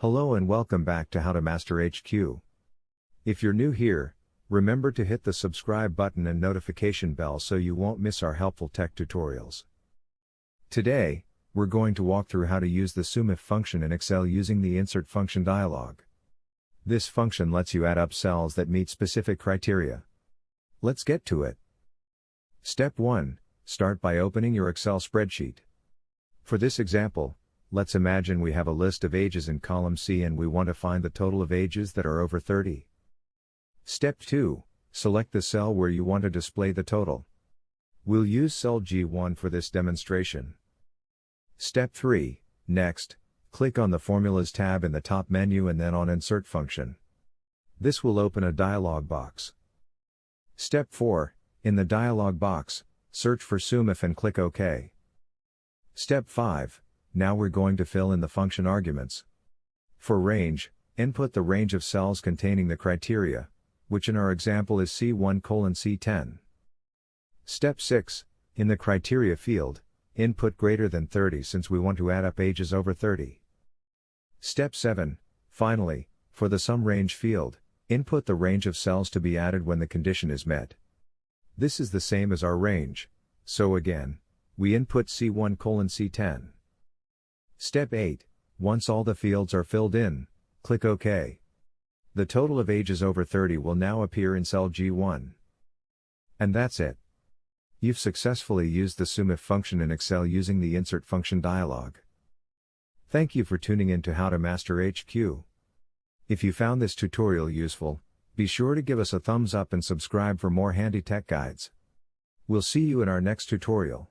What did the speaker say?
Hello and welcome back to How to Master HQ. If you're new here, remember to hit the subscribe button and notification bell so you won't miss our helpful tech tutorials. Today, we're going to walk through how to use the SUMIF function in Excel using the Insert function dialog. This function lets you add up cells that meet specific criteria. Let's get to it. Step 1. Start by opening your Excel spreadsheet. For this example, let's imagine we have a list of ages in column C and we want to find the total of ages that are over 30. Step 2. Select the cell where you want to display the total. We'll use cell G1 for this demonstration. Step 3. Next, click on the Formulas tab in the top menu and then on Insert function. This will open a dialog box. Step 4. In the dialog box, search for SUMIF and click OK. Step 5. Now we're going to fill in the function arguments. For range, input the range of cells containing the criteria, which in our example is C1:C10. Step 6. In the criteria field, input greater than 30 since we want to add up ages over 30. Step 7. Finally, for the sum range field, input the range of cells to be added when the condition is met. This is the same as our range, so again, we input C1:C10. Step 8. Once all the fields are filled in, click OK. The total of ages over 30 will now appear in cell G1. And that's it. You've successfully used the SUMIF function in Excel using the Insert function dialog. Thank you for tuning in to How to Master HQ. If you found this tutorial useful, be sure to give us a thumbs up and subscribe for more handy tech guides. We'll see you in our next tutorial.